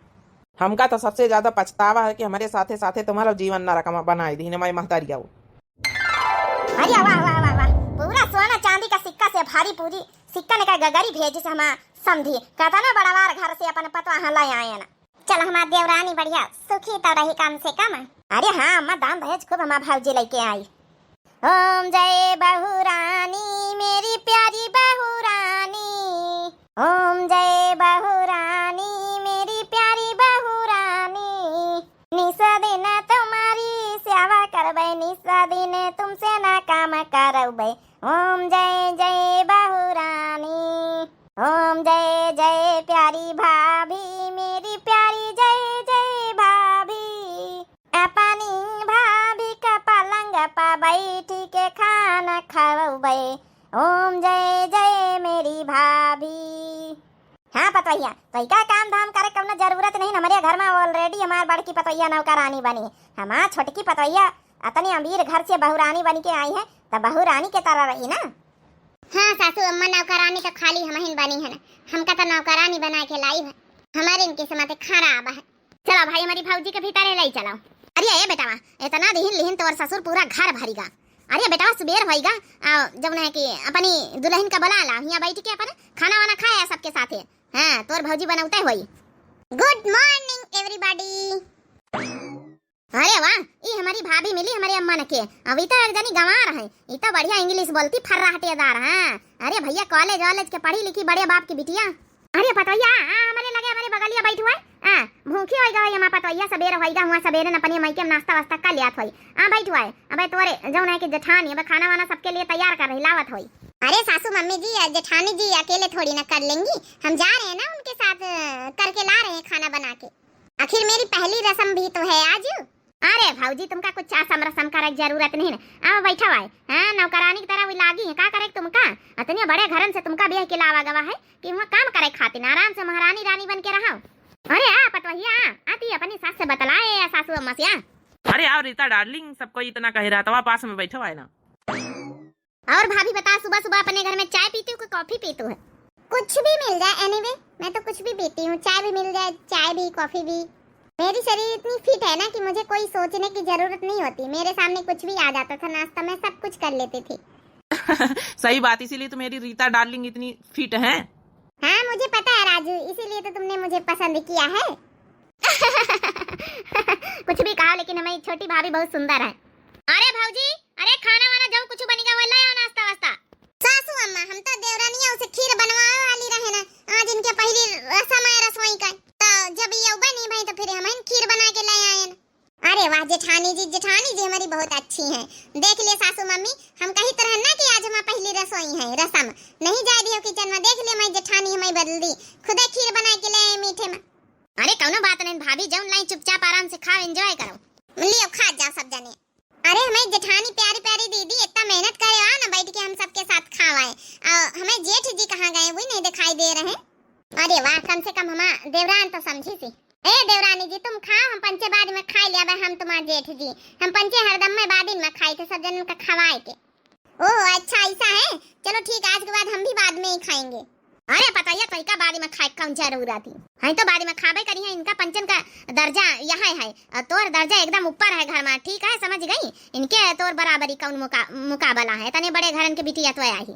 हमका तो सबसे ज्यादा पछतावा है कि हमारे साथे साथे तुम्हारा जीवन नरकमा बनाई दी हमारी महतारी आओ। अरे वाह वाह वाह वाह, पूरा सोना चांदी का सिक्का से भारी पूरी सिक्का निकाल गगरी भेजी से हमारा समझी, कहता ना बड़ावार घर से अपन पतवा हलाई आए ना। चल हमारा देवरानी बढ़िया सुखी तो रही कम से कम। अरे हाँ अम्मा दाम दहेज खूब हमारा भावजी लेके आई। ओम जय बहुरानी मेरी प्यारी बहुरानी, ओम जय बहुरानी मेरी प्यारी बहुरानी, निसा दिन तुम्हारी सेवा करबै, निसा दिन तुमसे ना काम करबै, ओम जय जय बहुरानी, ओम जय जय प्यारी भाभी मेरी प्यारी न खवबे, ओम जय जय मेरी भाभी। हाँ पतवैया, तो का काम धाम करे कवनो जरूरत नहीं। हमारे घर में ऑलरेडी हमार बड़की पतवैया नौकरानी बनी। हमार छोटकी पतवैया अतनी अमीर घर से बहुरानी बन के आई है, तो बहुरानी के तरह रही ना। हाँ सासू अम्मा नौकरानी तो खाली हमहिन बनी है ना, हमका तो नौकरानी बना के लाई है। हमारे इनके समाते खराब है। चलो भाई हमारी भौजी के भीतर ले चलो। अरे ये बेटा इतना दिहिन लिहिन तोर ससुर पूरा घर भरीगा। अरे बेटा सुबेर होइगा, जब ना कि अपनी दुल्हन का बुला ला, यहाँ बैठ के अपन खाना वाना खाया सबके साथे। हाँ तोर भौजी बनाउते होई। Good morning everybody. अरे वाह, ये हमारी भाभी मिली हमारी अम्मा ने के। अभी तो एक जनी गंवार है, ये तो बढ़िया इंग्लिश बोलती फर्राटेदार। हाँ अरे भैया कॉलेज वॉलेज के पढ़ी लिखी बड़े बाप की बिटिया। अरे पतवैया हमारे लगे हमारे बगलिया बैठ हुआ है। भूखी होइगा हमारा पतवैया सवेरे होइगा, हुआ सवेरे न अपनी माई के नाश्ता वास्ता कर लियात होई। बैठ हुआ है। अबे तोरे जौन है कि जेठानी अब खाना वाना सबके लिए तैयार कर रही, लावत होई। अरे सासू मम्मी जी जेठानी जी अकेले थोड़ी ना कर लेंगी, हम जा रहे हैं ना उनके साथ, करके ला रहे हैं खाना बना के। आखिर मेरी पहली रस्म भी तो है आज। अरे भाऊजी तुमका कुछ आसम रसम करे जरूरत नहीं है। आओ बैठा हुआ है। हाँ नौकरानी की तरह वो लागी है, का करे तुमका इतने बड़े घरन से तुमका ब्याह के लावा गवा है कि वहाँ काम करे खातिर आराम से महारानी रानी बन के रहो। अरे पतवैया आती अपनी सास से बतलाए या सासू अम्मा से। अरे आओ रीता डार्लिंग, सबको इतना कह रहा था, पास में बैठा हुआ है ना। और भाभी बता सुबह सुबह अपने घर में चाय पीती हूँ कि कॉफी पीती हूँ? कुछ भी मिल जाए। एनीवे मैं तो कुछ भी पीती हूँ, चाय भी मिल जाए, चाय भी कॉफी भी। मेरी शरीर इतनी फिट है ना कि मुझे कोई सोचने की जरूरत नहीं होती। मेरे सामने कुछ भी आ जाता था, नाश्ता में सब कुछ कर लेती थी। सही बात, इसीलिए तो मेरी रीता डार्लिंग इतनी फिट है। हाँ मुझे पता है राजू, इसीलिए तो तुमने मुझे पसंद किया है। कुछ भी कहा, लेकिन हमारी छोटी भाभी बहुत सुंदर है। अरे भाऊजी, अरे खाना वाना जो कुछ बनेगा वो ले आओ, नाश्ता वास्ता। सासू अम्मा हम तो देवरानिया उसे खीर बनवाने वाली रहे ना, आज इनके पहली रस्म है रसोई का, तो जब ये बनी भाई तो फिर हम खीर बना के ले आए ना। अरे वाह जेठानी जी हमारी बहुत अच्छी हैं। देख लिए सासू मम्मी, हम कही तरह ना कि आज हमारी पहली रसोई है रसम नहीं जा रही हो किचन में। देख लिए मैं जेठानी हमारी बदल दी, खुद खीर बना के ले आए मीठे में। अरे कौनो बात नहीं भाभी, जाओ लाई चुपचाप आराम से खाओ, एंजॉय करो। लियो खा जाओ सब जने। अरे हमें जेठानी प्यारी प्यारी दीदी इतना मेहनत करे आ ना बैठ के हम सबके साथ खावाए। हमें जेठ जी कहाँ गए वो नहीं दिखाई दे रहे। अरे वाह, कम से कम हमारा देवरान तो समझी सी। ए देवरानी जी तुम खाओ, हम पंचे बाद में खा लिया। हम तुम्हारे जेठ जी, हम पंचे हरदम में बाद में खाए थे, सब जन का खवाए के। ओह अच्छा ऐसा है, चलो ठीक, आज के बाद हम भी बाद में ही खाएंगे। अरे पता है कोई का बाद में खाए कौन जरूरत थी, हम तो बाद में खाबे करी है। इनका पंचन का दर्जा यहाँ है, तोर दर्जा एकदम ऊपर है घर में, ठीक है समझ गई। इनके तोर बराबरी कौन मुकाबला है, तने बड़े घरन के बिटिया तो आई।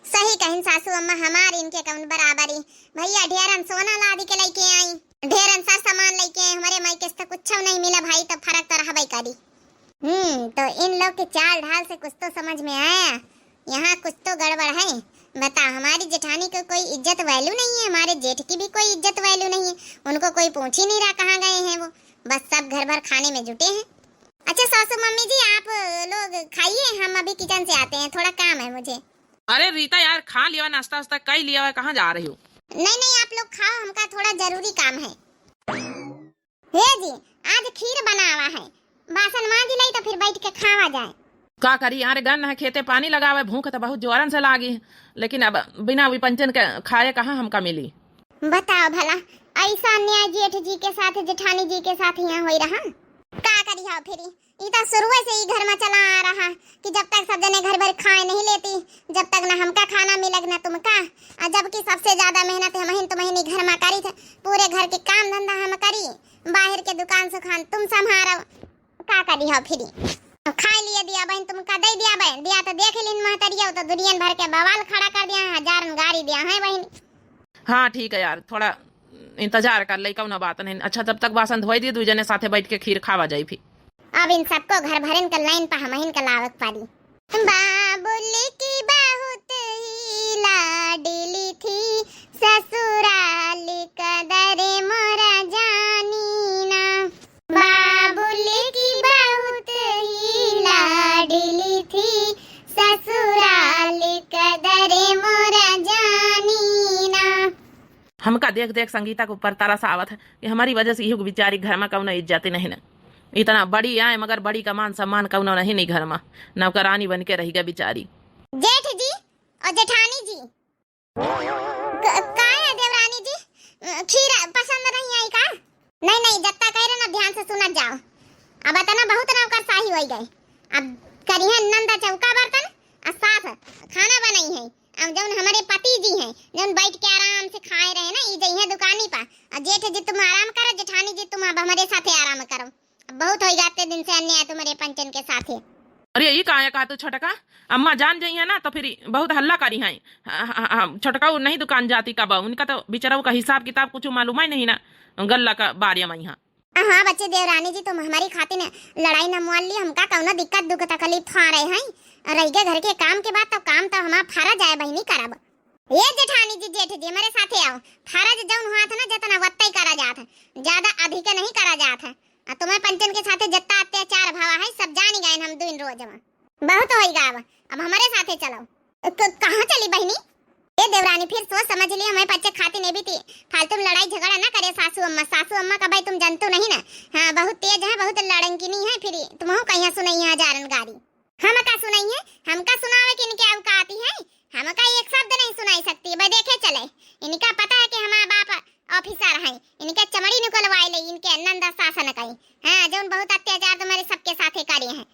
सही कहिन सासू अम्मा, हमारी इनके कौन बराबरी। भैया ढेरन सोना लादी के लेके आई, ढेरन सा सामान लेके आई, हमारे माई के कुछ नहीं मिला भाई, तो फर्क तो रहा करी। तो इन लोग के चाल ढाल से कुछ तो समझ में आया, यहाँ कुछ तो गड़बड़ है। बता, हमारी जेठानी को कोई इज्जत वैल्यू नहीं है, हमारे जेठ की भी कोई इज्जत वैल्यू नहीं है। उनको कोई पूछ ही नहीं रहा कहाँ गए हैं वो, बस सब घर भर खाने में जुटे हैं। अच्छा सासू मम्मी जी आप लोग खाइए, हम अभी किचन से आते हैं, थोड़ा काम है मुझे। अरे रीता यार खा लिया नाश्ता वास्ता कई लिया है, कहाँ जा रही हो? नहीं आप लोग खाओ, हमका थोड़ा जरूरी काम है। हे जी आज खीर बना हुआ है, बासन मांज लाई तो फिर बैठ के खावा जाए। का करी यार, गन है खेते पानी लगा हुआ, भूख तो बहुत जोरन से लागी, लेकिन अब बिना विपंचन के खाए कहाँ हमका मिली। बताओ भला ऐसा अन्याय जेठ जी के साथ जेठानी जी के साथ यहाँ हो रहा, का करी हो फिर? इता शुरू से ही घर में चला आ रहा कि जब तक सब जने घर भर खाए नहीं लेती, जब तक ना हमका खाना मिलग ना तुमका। जबकि सबसे ज्यादा मेहनत है महीन तो महीने घर में करी थे, पूरे घर के काम धंधा हम करी, बाहर के दुकान से खान तुम संभारो, का करी हो फिर? खा लिए दिया बहन तुमका, दे दिया बहन, दिया तो देख लिन महतरिया तो दुनिया भर के बवाल खड़ा कर दिया, हजार गाड़ी दिया है बहन। हाँ ठीक है यार, थोड़ा इंतजार कर ले, कौन बात नहीं। अच्छा तब तक बासन धोई दिए, दू जने साथे बैठ के खीर खावा जाई। फिर अब इन सबको घर भरन का लाइन पर हमहिन का लावक पारी। बाबुल की बहुत ही लाडली थी, ससुराल कदर मोरा जानी ना। बाबुल की बहुत ही लाडली थी, ससुराल कदर मोरा जानी ना। हमका देख देख संगीता को ऊपर तरस आवत है कि हमारी वजह से यही बेचारी घर में कौन इज्जत नहीं ना। इतना बड़ी आए मगर बड़ी का मान सम्मान कौनो नहीं घर में, नौकरानी बन के रहेगा बेचारी। जेठ जी और जेठानी जी का है देवरानी जी, खीर पसंद नहीं आई का? नहीं जत्ता कह रहे ना ध्यान से सुनत जाओ। अब इतना बहुत नौकर शाही हो गए, अब करिए नंदा चौका बर्तन और साथ खाना बनाई है। अब जौन हमारे पति जी हैं जौन बैठ के आराम से खाए रहे ना, ये जइए दुकानी पर। और जेठ जी तुम आराम करो, जेठानी जी तुम अब हमारे साथे आराम करो। अब बहुत हो जाते दिन से अन्याय तुम्हारे पंचन के साथे। अरे यही काया का तू छोटका, अम्मा जान जाई है ना तो फिर बहुत हल्ला करी है। छोटका वो नहीं दुकान जाती कब, उनका तो बेचारा का हिसाब किताब कुछ मालूम ही नहीं ना, गल्ला का बारिया में यहाँ। हाँ बच्चे देवरानी जी तुम हमारी खातिर लड़ाई न मोल ली, हमका कौनो दिक्कत दुख तकलीफ खा रहे हैं। रह गए घर के काम के बाद तो काम तो हमारा फर्ज है बहनी करब। ये जेठानी जी जेठ जी हमारे साथे आओ, फर्ज जौन हुआ था ना जितना वत्ता ही करा जाता है, ज्यादा अधिक नहीं करा जाता है। तुम्हें पंचन के साथे जितना अत्याचार भावा है सब जान गए हम दिन रोज में, बहुत होएगा। अब हमारे साथे चलो। कहाँ चली बहनी? ये देवरानी फिर सोच समझ लिया, हमारे बच्चे खाते नहीं भी थी, फालतू में लड़ाई झगड़ा ना करे सासू अम्मा। सासू अम्मा का भाई तुम जानते नहीं ना, हाँ बहुत तेज है, बहुत लड़ंकिनी है। फिर तुम कहीं सुनाई है हजारन गाड़ी, हम का सुनाई है, हमका सुनावे कि इनके औकात है, हमका एक शब्द नहीं सुनाई सकती। भाई देखे चले, इनका पता है कि हमारा बाप ऑफिसर है, इनके चमड़ी निकलवाए ले, इनके नंदा सासन कहीं हाँ जौन बहुत अत्याचार तुम्हारे सबके साथे करे हैं।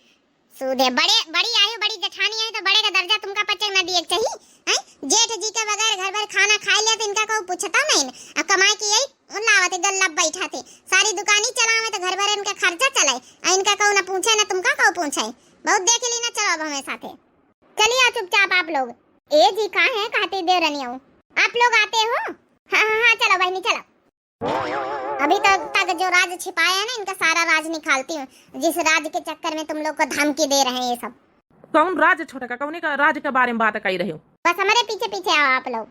सूदे बड़ी आयु बड़ी जेठानी है तो बड़े का दर्जा तुमका पचे न दिए चाहिए हैं। जेठ जी के बगैर घर भर खाना खा लिया तो इनका को पूछता नहीं। अब कमाई की यही लावते गल्ला बैठा थे, सारी दुकानी चलावे तो घर भर इनका खर्चा चले, इनका को न पूछे न तुमका को पूछे। बहुत देख ली ना, चलो अब हमें साथे चलिए चुपचाप आप लोग। ए जी कहाँ है कहते देवरानी हो, आप लोग आते हो? हाँ चलो बहनी चलो। अभी तक जो राज छिपाया है ना, इनका सारा राज निकालती हूँ, जिस राज के चक्कर में तुम लोग को धमकी दे रहे हैं ये सब। कौन राज छोटा का, कौन का राज के बारे में बात कर रहे हो? बस हमारे पीछे पीछे आओ आप लोग।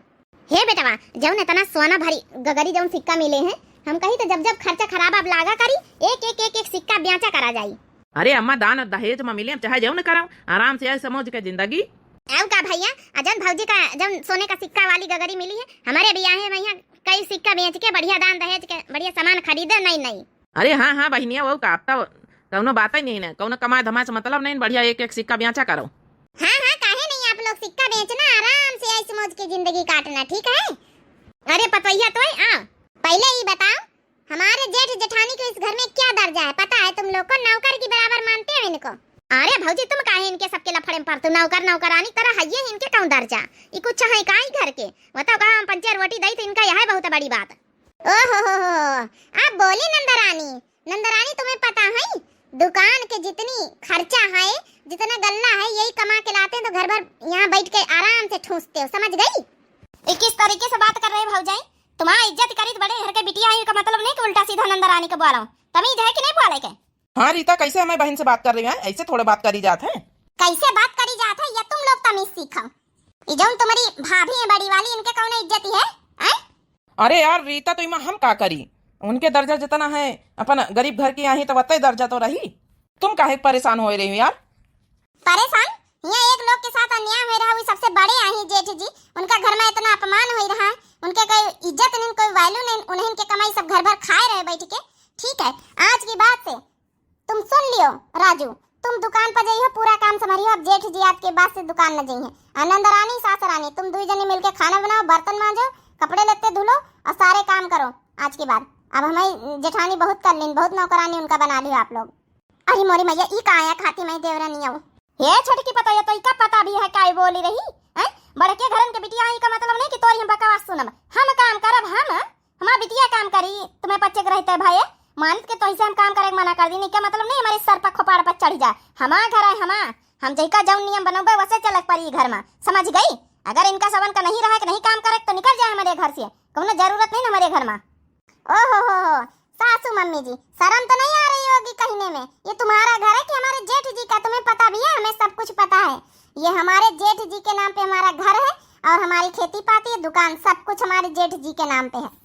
हे बेटवा जौन इतना सोना भरी गगरी जौन सिक्का मिले हैं, हम कही तो जब जब खर्चा खराब आप लागा करी एक सिक्का ब्याचा करा जाई। अरे अम्मा दान दहेज में मिले चाहे जौन कराओ, आराम से समझ के जिंदगी। आओ का भैया अजन भौजी का जौन सोने का सिक्का वाली गगरी मिली है, हमारे बियाह है भैया कई सिक्का बेच के बढ़िया दान दहेज के बढ़िया सामान खरीदे। नहीं अरे हाँ बहनिया वो का आपका कौनो बात ही नहीं ना, कौनो कमा धमा से मतलब नहीं, बढ़िया एक सिक्का ब्याचा करो। हाँ काहे नहीं, आप लोग सिक्का बेचना आराम से ऐसे मौज की जिंदगी काटना, ठीक है? अरे पतैया तो आ पहले ही बताओ हमारे जेठ जेठानी को इस घर में क्या दर्जा है पता है तुम लोग को? नौकर की बराबर मानते हो इनको? अरे भौजी तुम काहे इनके सबके लफड़े में पड़ते हो? नौकर नौकरानी तरह है ये, इनके कौन दर्जा? ये कुछ है का ही घर के? बताओ कहाँ हम पंचर रोटी दई तो इनका यह है बहुत बड़ी बात। ओहो आप बोली नंदरानी तुम्हें पता है दुकान के जितनी खर्चा है जितना गल्ला है यही कमा के लाते हैं, तो घर भर यहाँ बैठ के आराम से ठूसते हो, समझ गई? किस तरीके से बात कर रहे भौजाई? तुम्हारा इज्जत करी तो बड़े घर के बिटिया है का मतलब नहीं कि उल्टा सीधा नंदरानी को बोलो। तमीज है कि नहीं बोले के? हाँ रीता कैसे हमारी बहन से बात कर रही है, ऐसे थोड़े बात करी जात है? कैसे बात करी जात है या तुम लोग तमीज सीखो। ये जो तुम्हारी भाभी है बड़ी वाली, इनके कौन इज्जत है? अरे यार रीता तो इमा हम का करी, उनके दर्जा जितना है अपन गरीब घर की आई तो वत्ता दर्जा तो रही। तुम काहे परेशान हो रही हो यार? परेशान यहाँ एक लोग के साथ अन्याय हो रहा है, सबसे बड़े आई जेठ जी, उनका घर में इतना अपमान हो रहा है, उनके कोई इज्जत नहीं कोई वैल्यू नहीं, उन्हें इनके कमाई सब घर भर खाए रहे बैठ के। ठीक है आज की बात से तुम सुन लियो राजू, तुम दुकान पर जाइए पूरा काम संभालियो। अब जेठ जी आपके बाद से दुकान न जाइए। आनंदरानी सासरानी तुम दो जने मिलके खाना बनाओ, बर्तन मांजो, कपड़े लेते धुलो और सारे काम करो आज के बाद। अब हमारी जेठानी बहुत कर लीन, बहुत नौकरानी उनका बना लियो आप लोग। अरे मोरी मैया ई का आया खाती मैं देवरानी आऊं, ये छोटकी पता है तो इका पता भी है काय बोली रही हैं? बड़के घरन के बिटिया आई का मतलब नहीं कि तोरी हम बकवास सुनम। हम काम करब, हम हमार बिटिया काम करी, तुम्हें पच्चे के रहते भाई मानित के तो ऐसे हम काम करे मना कर दी नहीं, क्या मतलब नहीं हमारे सर पर खोपाड़ पर चढ़ जाए। हमारा घर है, हम जैका जौन नियम बनोगे वैसे चलक पड़ी घर में, समझ गई? अगर इनका सबन का नहीं रहा कि नहीं काम करे तो निकल जाए हमारे घर से, कोनो जरूरत नहीं हमारे घर में। ओहो सासू मम्मी जी शर्म तो नहीं आ रही होगी कहने में? ये तुम्हारा घर है कि हमारे जेठ जी का? तुम्हें पता भी है, हमें सब कुछ पता है। ये हमारे जेठ जी के नाम पे हमारा घर है और हमारी खेती पाती दुकान सब कुछ हमारे जेठ जी के नाम पे है।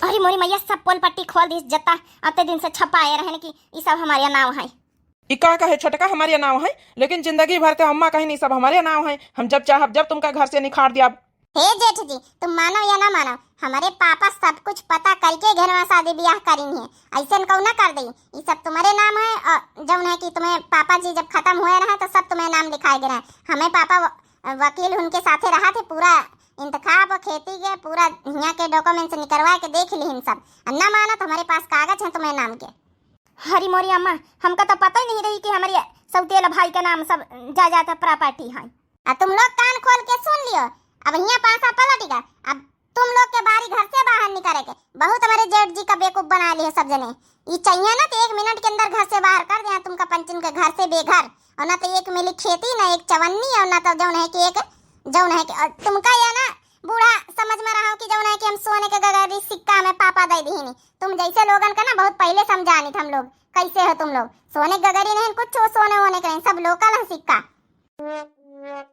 अरे मोरी मैया सब पोल पट्टी खोल दी, जत्ता अते दिन से छपाए रहने की ये सब हमारे नाम है। इका का है छोटका हमारे नाम है, लेकिन जिंदगी भर ते अम्मा कहीं नहीं सब हमारे नाम है। हम जब चाह जब तुमका घर से निखार दिया हे जेठ जी, तुम मानो या ना मानो, हमारे पापा सब कुछ पता करके घर में शादी ब्याह करी है। ऐसे कौ ना कर दी। ये सब तुम्हारे नाम है और जब है कि तुम्हें पापा जी जब खत्म हुए रहे तो सब तुम्हें नाम लिखाए गए हैं। हमें पापा वकील उनके साथे रहा थे, पूरा इंतखाब खेती के पूरा यहाँ के डॉक्यूमेंट्स निकलवा के देख ली सब। ना मानो तो हमारे पास कागज है तुम्हें नाम के। हरी मोरी अम्मा, हमका तो पता ही नहीं रही कि हमारे सौतेला भाई का नाम सब जायदाद प्रॉपर्टी है। तुम लोग कान खोल के सुन लियो, अब यहाँ पासा पलटेगा। अब तुम लोग के बारी घर से बाहर निकले के बहुत हमारे जेठ जी का बेवकूफ बना लिए सब जने। ये चाहिए ना तो 1 मिनट के अंदर घर से बाहर कर दिया तुमका पंचन के घर से बेघर, और ना तो 1 मिली खेती ना 1 चवन्नी, और ना तो जौन है कि एक जौन है कि तुमका या ना बूढ़ा समझ में रहा हो कि जौन है कि हम सोने के गगरी सिक्का में पापा दे दी नहीं। तुम जैसे लोगन का ना बहुत पहले समझानी थे हम लोग। कैसे हो तुम लोग? सोने गगरी नहीं कुछ सोने होने के नहीं, सब लोकल है सिक्का।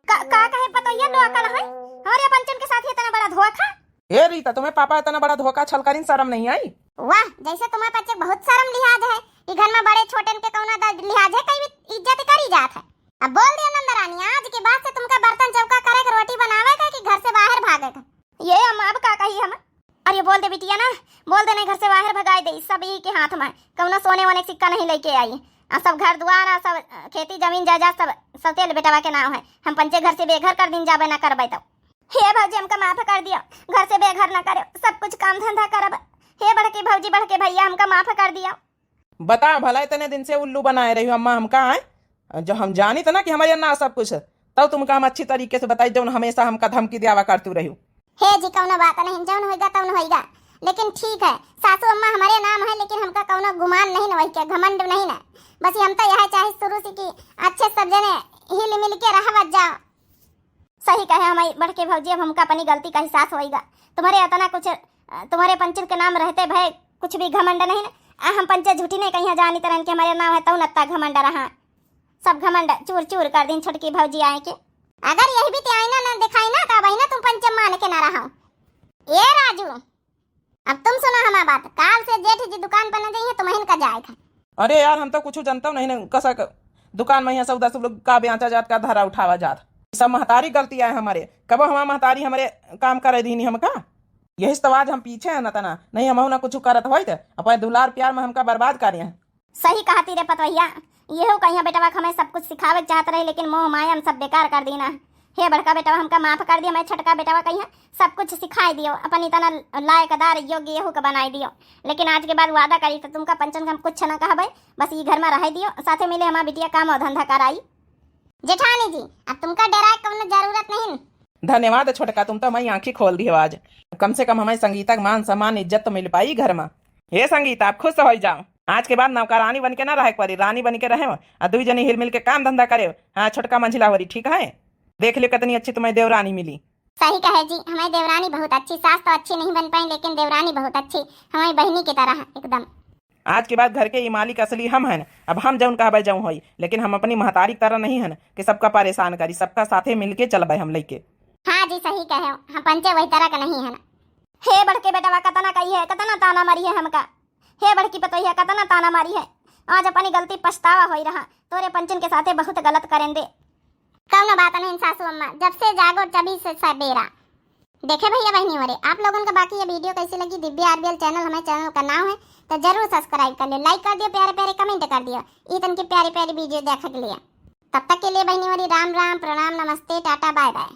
का कहे पता ये लोकल है हमारे पंचन के साथ इतना बड़ा धोखा। ए रीता, तुम्हें पापा इतना बड़ा धोखा छल करीन शर्म नहीं आई? वाह, जैसे तुम्हारे बच्चे बहुत शर्म लिहाज है। ये घर में बड़े छोटे के कौना लिहाज है, कई इज्जत करी जात है। अब बोल दिया नंदरानी, आज के बाद से तुमका बर्तन चौका करे के रोटी बनावे का कि घर से बाहर भागे का? ये हम अब का कही हम? अरे बोल दे बिटिया ना, बोल दे नहीं घर से बाहर भगाई दे। सब ही के हाथ में कौनो सोने वाले सिक्का नहीं लेके आई। सब घर द्वार सब खेती जमीन जायदाद सब सौतेल बेटवा के नाम है। हम पंचे घर से बेघर कर दिन जाबे ना करबे तो। हे भौजी, हमका माफ कर दिया, घर से बेघर ना करे, सब कुछ काम धंधा करब। हे बड़के भौजी, बड़के भैया, हमका माफ कर दिया। बता भला, इतने दिन से उल्लू बनाए रही हो अम्मा हमका है? जो हम जानी था ना कि हमारे ना सब कुछ, तब तुमका हम अच्छी तरीके से बताई, जब हमेशा हमका धमकी दियावा करतू रही। हे जी, कौनो बात नहीं, जौन होएगा तौन होएगा। लेकिन ठीक है, सासू अम्मा हमारे नाम है, लेकिन हमका कौनो गुमान नहीं ना, क्या घमंड नहीं ना। बस हम तो यह चाहे शुरू से कि अच्छे सब जने हिल मिल के रहवत जाओ। सही कहे हमारी बड़के भौजी, अब हमका अपनी गलती का एहसास होएगा। तुम्हारे इतना कुछ तुम्हारे पंचन के नाम रहते भाई कुछ भी घमंड नहीं ना। हम पंचे झूठी नहीं कहीं जानी तरह के हमारे नाम है तो नत्ता घमंड रहा। सब घमंड चूर चूर कर दिन छोटकी भौजी आए के। अगर यही भी आईना ना दिखाई ना तो वही ना तुम पंचम मान के ना रहा। ए राजू, अब तुम सुनो हमारी बात। काल से जेठ जी दुकान पर न जाइए, तुम्हें का जाएगा। अरे यार, हम तो कुछ जानता नहीं ना, कसा दुकान में यहाँ सौदा सब लोग का बेचा जात का धारा उठावा जात। सब महतारी गलती है हमारे। कब हमारा महतारी हमारे काम करे दी नहीं हमका, यही तो आज हम पीछे है ना तना। नहीं हम ना कुछ करत हो अपने दुलार प्यार में हमका बर्बाद करे हैं। सही कहती रे पतवैया, ये हो कहीं बेटवा हमें सब कुछ सिखावे चाहत रहे, लेकिन मोह माया हम सब बेकार कर दी ना। हे बड़का बेटवा हमका माफ कर दिया, मैं छटका बेटवा कहीं सब कुछ सिखाई दियो, अपन इतना लायकदार योग्य यहू का बनाई दियो। लेकिन आज के बाद वादा करी तो तुमका पंचन हम कुछ ना कहबे, बस ये घर में रह दियो, साथे मिले हमारा बिटिया काम और धंधा कराई। जेठानी जी, अब तुमका डराए कौनो जरूरत नहीं। धन्यवाद छोटका, तुम तो हमारी आंखें खोल दी हो आज। कम से कम हमारी संगीता का मान सम्मान इज्जत तो मिल पाई घर में। हे संगीता, आप खुश हो जाओ। आज के बाद नौकरानी बन के ना रहे पड़ी, रानी बन के रहे और 2 जनी हिल मिल के काम धंधा करे। हाँ छोटका मंझिला हो रही, ठीक है? देख लियो कितनी अच्छी तुम्हें देवरानी मिली। सही कहे जी, हमारी देवरानी बहुत अच्छी। सास तो अच्छी नहीं बन पाई, लेकिन देवरानी बहुत अच्छी, हमारी बहनी की तरह एकदम। आज के बाद घर के ये मालिक असली हम हैं। अब हम जौन कहबे जौन होई, लेकिन हम अपनी महतारी की तरह नहीं है कि सबका परेशान करी, सबका साथे मिलके चलबे हम लेके। हाँ जी सही कहे, हम पंचे वही तरह का नहीं है ना। हे बड़के बेटवा, कतना कही है, कतना ताना मारी है हमका। हे बड़की पतोहिया, कतना ताना मारी है। आज अपनी गलती पछतावा होई रहा, तोरे पंचन के साथे बहुत गलत करें दे। कौनो बात नहीं सासू अम्मा, जब से जागो तभी से सबेरा। देखे भैया बहनी हो रहे, आप लोगों का बाकी ये वीडियो कैसी लगी? दिव्या आरबीएल चैनल हमारे चैनल का नाम है, तो जरूर सब्सक्राइब कर लियो, लाइक कर दियो, प्यारे प्यारे कमेंट कर दियो, इतन की प्यारी प्यारी वीडियो देखने के लिए। तब तक के लिए बहनी हो रही, राम राम, प्रणाम, नमस्ते, टाटा, बाय बाय।